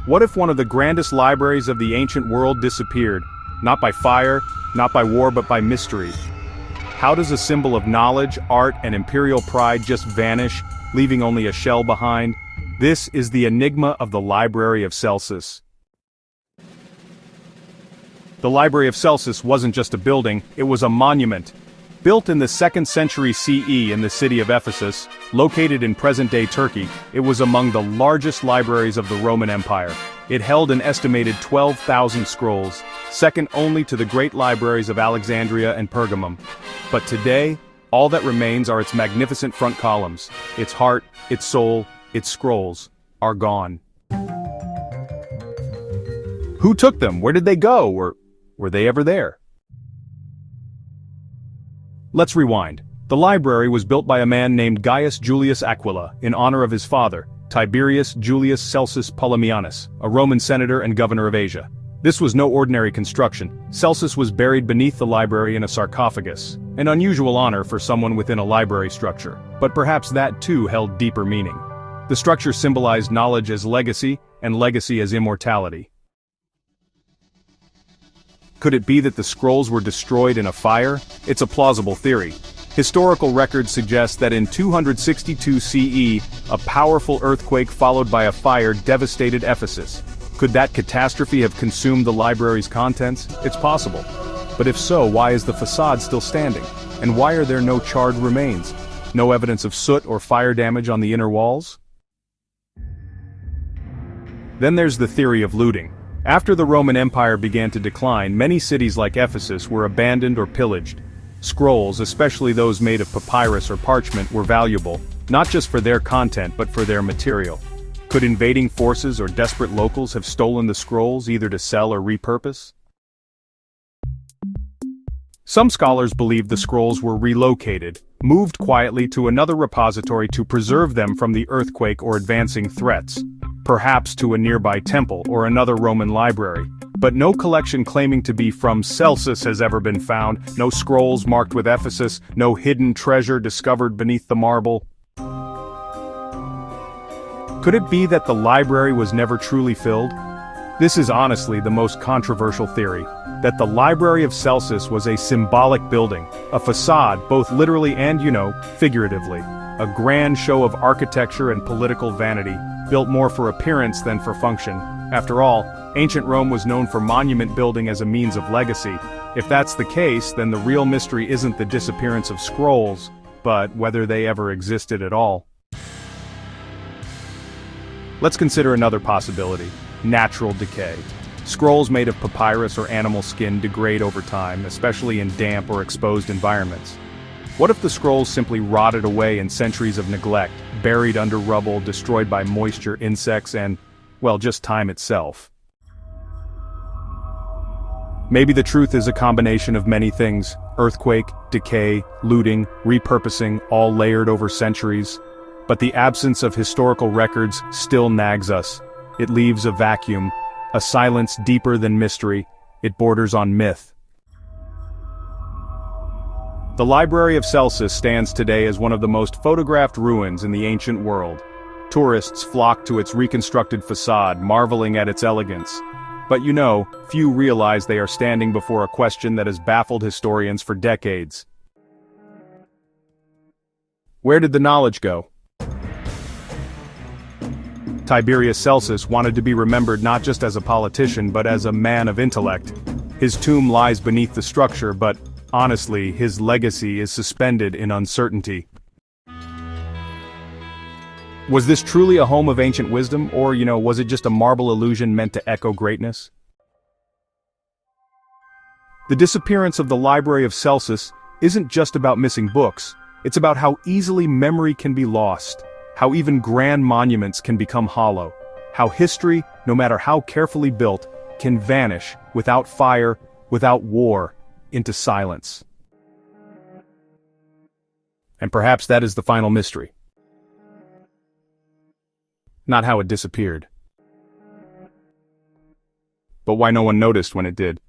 What if one of the grandest libraries of the ancient world disappeared? Not by fire, not by war, but by mystery. How does a symbol of knowledge, art, and imperial pride just vanish, leaving only a shell behind? This is the enigma of the Library of Celsus. The Library of Celsus wasn't just a building, it was a monument. Built in the 2nd century CE in the city of Ephesus, located in present-day Turkey, it was among the largest libraries of the Roman Empire. It held an estimated 12,000 scrolls, second only to the great libraries of Alexandria and Pergamum. But today, all that remains are its magnificent front columns. Its heart, its soul, its scrolls are gone. Who took them? Where did they go? Or were they ever there? Let's rewind. The library was built by a man named Gaius Julius Aquila in honor of his father, Tiberius Julius Celsus Ptolemaios, a Roman senator and governor of Asia. This was no ordinary construction. Celsus was buried beneath the library in a sarcophagus, an unusual honor for someone within a library structure, but perhaps that too held deeper meaning. The structure symbolized knowledge as legacy, and legacy as immortality. Could it be that the scrolls were destroyed in a fire? It's a plausible theory. Historical records suggest that in 262 CE, a powerful earthquake followed by a fire devastated Ephesus. Could that catastrophe have consumed the library's contents? It's possible. But if so, why is the facade still standing? And why are there no charred remains? No evidence of soot or fire damage on the inner walls? Then there's the theory of looting. After the Roman Empire began to decline, many cities like Ephesus were abandoned or pillaged. Scrolls, especially those made of papyrus or parchment, were valuable, not just for their content but for their material. Could invading forces or desperate locals have stolen the scrolls either to sell or repurpose? Some scholars believe the scrolls were relocated, moved quietly to another repository to preserve them from the earthquake or advancing threats. Perhaps to a nearby temple or another Roman library. But no collection claiming to be from Celsus has ever been found, no scrolls marked with Ephesus, no hidden treasure discovered beneath the marble. Could it be that the library was never truly filled? This is honestly the most controversial theory, that the Library of Celsus was a symbolic building, a facade both literally and, figuratively, a grand show of architecture and political vanity, built more for appearance than for function. After all, ancient Rome was known for monument building as a means of legacy. If that's the case, then the real mystery isn't the disappearance of scrolls, but whether they ever existed at all. Let's consider another possibility: natural decay. Scrolls made of papyrus or animal skin degrade over time, especially in damp or exposed environments. What if the scrolls simply rotted away in centuries of neglect, buried under rubble, destroyed by moisture, insects, and, well, just time itself? Maybe the truth is a combination of many things: earthquake, decay, looting, repurposing, all layered over centuries. But the absence of historical records still nags us. It leaves a vacuum, a silence deeper than mystery. It borders on myth. The Library of Celsus stands today as one of the most photographed ruins in the ancient world. Tourists flock to its reconstructed facade, marveling at its elegance. But few realize they are standing before a question that has baffled historians for decades. Where did the knowledge go? Tiberius Celsus wanted to be remembered not just as a politician but as a man of intellect. His tomb lies beneath the structure, but honestly, his legacy is suspended in uncertainty. Was this truly a home of ancient wisdom, or, was it just a marble illusion meant to echo greatness? The disappearance of the Library of Celsus isn't just about missing books, it's about how easily memory can be lost, how even grand monuments can become hollow, how history, no matter how carefully built, can vanish without fire, without war, into silence. And perhaps that is the final mystery. Not how it disappeared, but why no one noticed when it did.